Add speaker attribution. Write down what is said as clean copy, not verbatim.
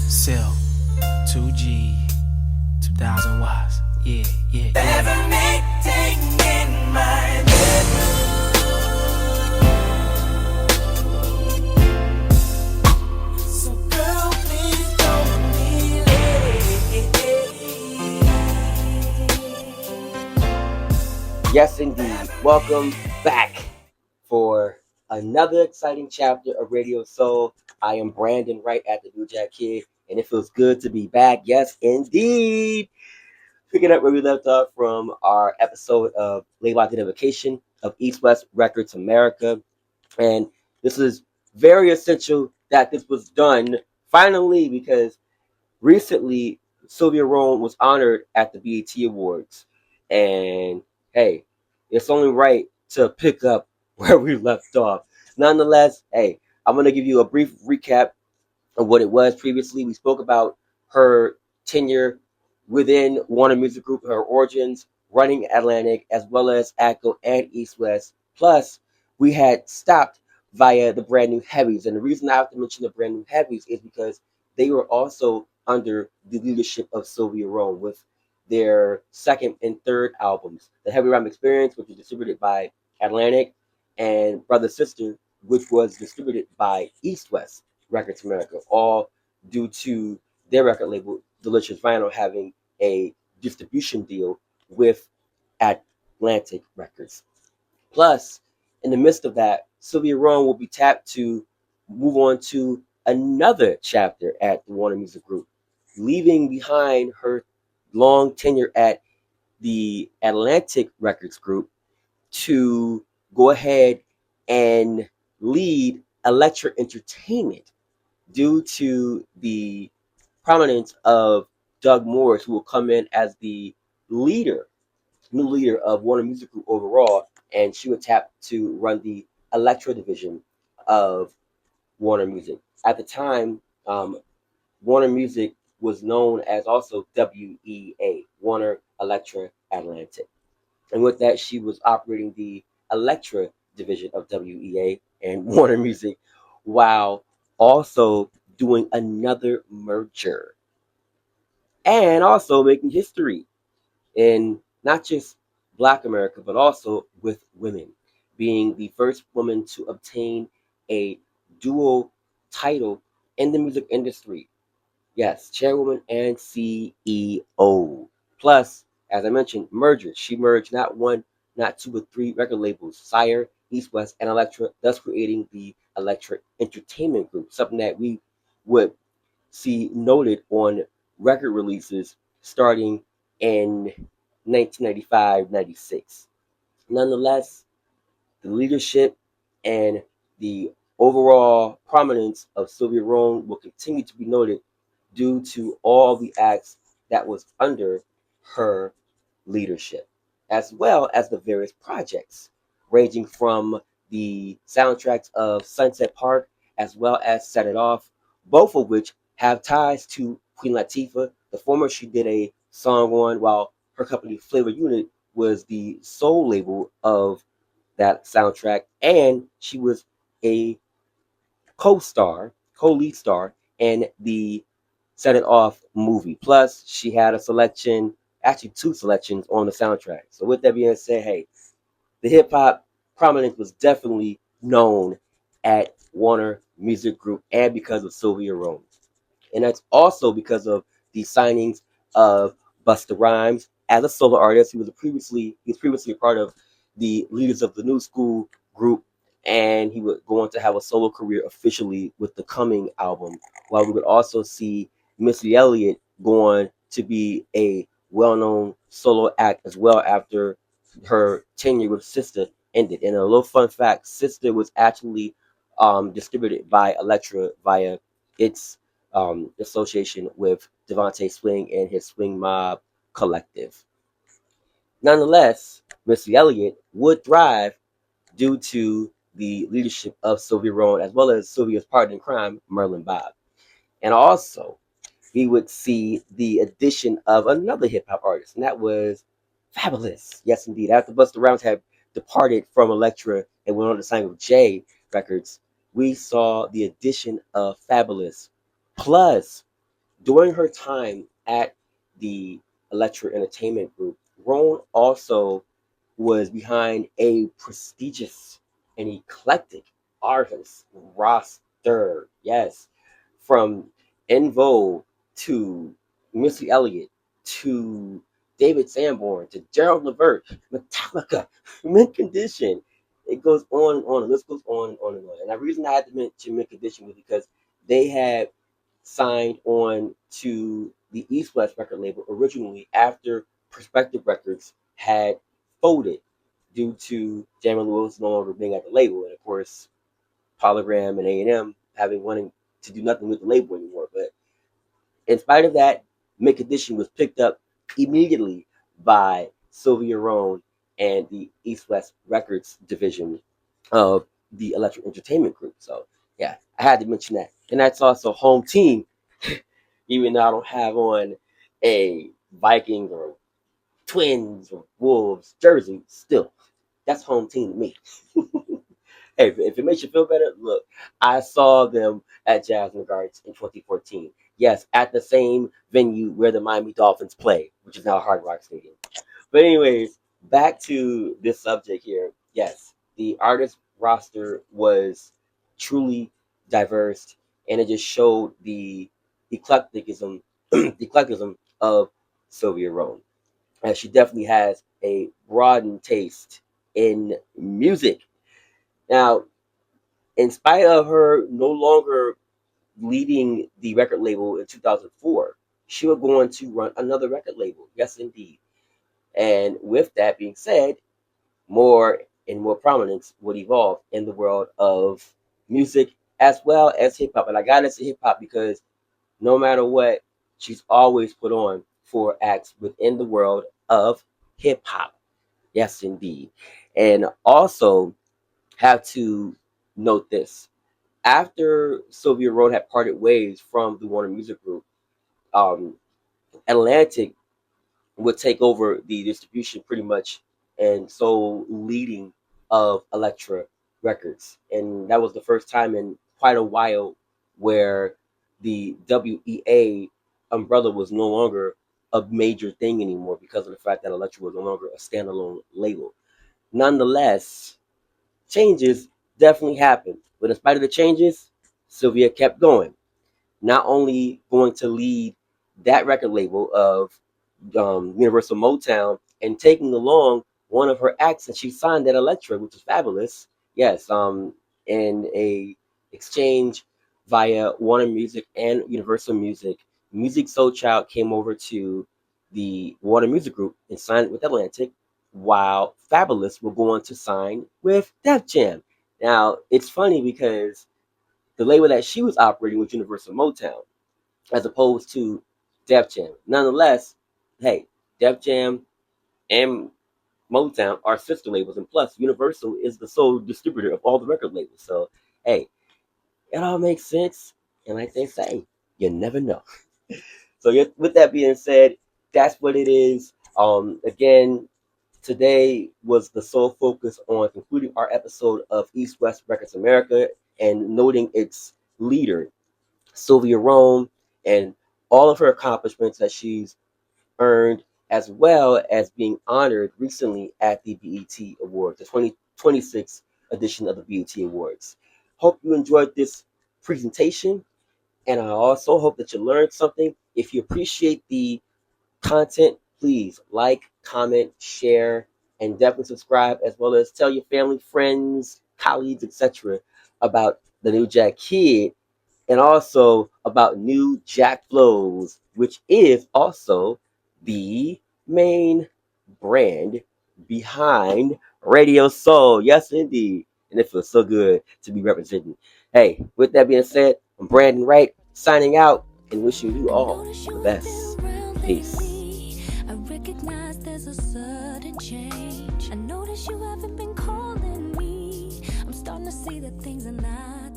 Speaker 1: Cell, 2G, 2000 watts. Yeah.
Speaker 2: Levitating in my bedroom. So girl, please don't be late.
Speaker 3: Yes, indeed. Welcome back for another exciting chapter of Radio Soul. I am Brandon Wright at the New Jack Kid, and it feels good to be back. Yes, indeed. Picking up where we left off from our episode of label identification of EastWest Records America. And this is very essential that this was done finally because recently Sylvia Rome was honored at the BET Awards. And hey, it's only right to pick up where we left off. Nonetheless, hey, I'm going to give you a brief recap of what it was previously. We spoke about her tenure within Warner Music Group, her origins, running Atlantic, as well as ACO and East West. Plus, we had stopped via the brand new heavies. And the reason I have to mention the brand new heavies is because they were also under the leadership of Sylvia Rome with their second and third albums. The Heavy Rhyme Experience, which was distributed by Atlantic, and Brother Sister, which was distributed by East West Records America, all due to their record label, Delicious Vinyl, having a distribution deal with Atlantic Records. Plus, in the midst of that, Sylvia Rome will be tapped to move on to another chapter at the Warner Music Group, leaving behind her long tenure at the Atlantic Records Group to go ahead and lead Elektra Entertainment due to the prominence of Doug Morris, who will come in as the new leader of Warner Music Group overall, and she would tap to run the Elektra division of Warner Music. At the time, Warner Music was known as also WEA, Warner Elektra Atlantic. And with that, she was operating the Elektra division of WEA and Warner Music while also doing another merger and also making history in not just Black America, but also with women, being the first woman to obtain a dual title in the music industry. Yes, chairwoman and CEO. Plus, as I mentioned, mergers. She merged not one, not two, but three record labels, Sire, East West, and Elektra, thus creating the Elektra Entertainment Group, something that we would see noted on record releases starting in 1995-96. Nonetheless, the leadership and the overall prominence of Sylvia Rome will continue to be noted due to all the acts that was under her leadership, as well as the various projects, ranging from the soundtracks of Sunset Park as well as Set It Off, both of which have ties to Queen Latifah. The former she did a song on, while her company Flavor Unit was the sole label of that soundtrack, and she was a co-lead star in the Set It Off movie. Plus, she had a selection, actually two selections on the soundtrack. So with that being said, hey, the hip hop prominence was definitely known at Warner Music Group and because of Sylvia Rome. And that's also because of the signings of Busta Rhymes as a solo artist. He was previously a part of the Leaders of the New School group, and he would go on to have a solo career officially with the Coming album. While we would also see Missy Elliott go on to be a well-known solo act as well after her tenure with Sister ended. And a little fun fact: Sister was actually distributed by Elektra via its association with Devontae Swing and his Swing Mob collective. Nonetheless, Missy Elliott would thrive due to the leadership of Sylvia Rome as well as Sylvia's partner in crime, Merlin Bob. And also, we would see the addition of another hip hop artist, and that was Fabulous. Yes, indeed. After Busta Rhymes had departed from Elektra and went on to sign with J Records, we saw the addition of Fabulous. Plus, During her time at the Electra Entertainment Group, Roan also was behind a prestigious and eclectic artist roster. Yes, from En Vogue to Missy Elliott to David Sanborn to Gerald Levert, Metallica, Mint Condition. It goes on and on. The list goes on and on and on. And the reason I had to mention Mint Condition was because they had signed on to the EastWest record label originally after Perspective Records had folded due to Jamie Lewis no longer being at the label, and of course Polygram and A&M having wanting to do nothing with the label anymore. But in spite of that, Mint Condition was picked up immediately by Sylvia Rohn and the East West Records division of the Electric Entertainment Group. So yeah, I had to mention that. And that's also home team, even though I don't have on a Viking or Twins or Wolves jersey, still, that's home team to me. Hey, if it makes you feel better, look, I saw them at Jasmine Gardens in 2014. Yes, at the same venue where the Miami Dolphins play, which is now Hard Rock Stadium. But anyways, back to this subject here. Yes, the artist roster was truly diverse, and it just showed the eclecticism, eclecticism of Sylvia Rome. And she definitely has a broadened taste in music. Now, in spite of her no longer leading the record label in 2004, she was going to run another record label. Yes, indeed. And with that being said, more and more prominence would evolve in the world of music as well as hip hop. And I gotta say hip hop because no matter what, she's always put on for acts within the world of hip hop. Yes, indeed. And also have to note this. After Sylvia Road had parted ways from the Warner Music Group, um, Atlantic would take over the distribution pretty much and so leading of Elektra Records. And that was the first time in quite a while where the WEA umbrella was no longer a major thing anymore because of the fact that Elektra was no longer a standalone label. Nonetheless, changes definitely happened. But in spite of the changes, Sylvia kept going. Not only going to lead that record label of Universal Motown and taking along one of her acts that she signed at Elektra, which was fabulous. Yes, in a exchange via Warner Music and Universal Music, Music Soul Child came over to the Warner Music Group and signed with Atlantic, while Fabulous will go on to sign with Def Jam. Now, it's funny because the label that she was operating was Universal Motown, as opposed to Def Jam. Nonetheless, hey, Def Jam and Motown are sister labels, and plus, Universal is the sole distributor of all the record labels. So, hey, it all makes sense. And like they say, you never know. So, with that being said, that's what it is. Again, today was the sole focus on concluding our episode of East West Records America and noting its leader, Sylvia Rome, and all of her accomplishments that she's earned, as well as being honored recently at the BET Awards, the 2026 edition of the BET Awards. Hope you enjoyed this presentation, and I also hope that you learned something. If you appreciate the content, please like, comment, share, and definitely subscribe, as well as tell your family, friends, colleagues, etc. about the New Jack Kid and also about New Jack Flows, which is also the main brand behind Radio Soul. Yes, indeed. And it feels so good to be represented. Hey, with that being said, I'm Brandon Wright, signing out and wishing you all the best. Peace.
Speaker 2: I recognize there's a sudden change. I notice you haven't been calling me. I'm starting to see that things are not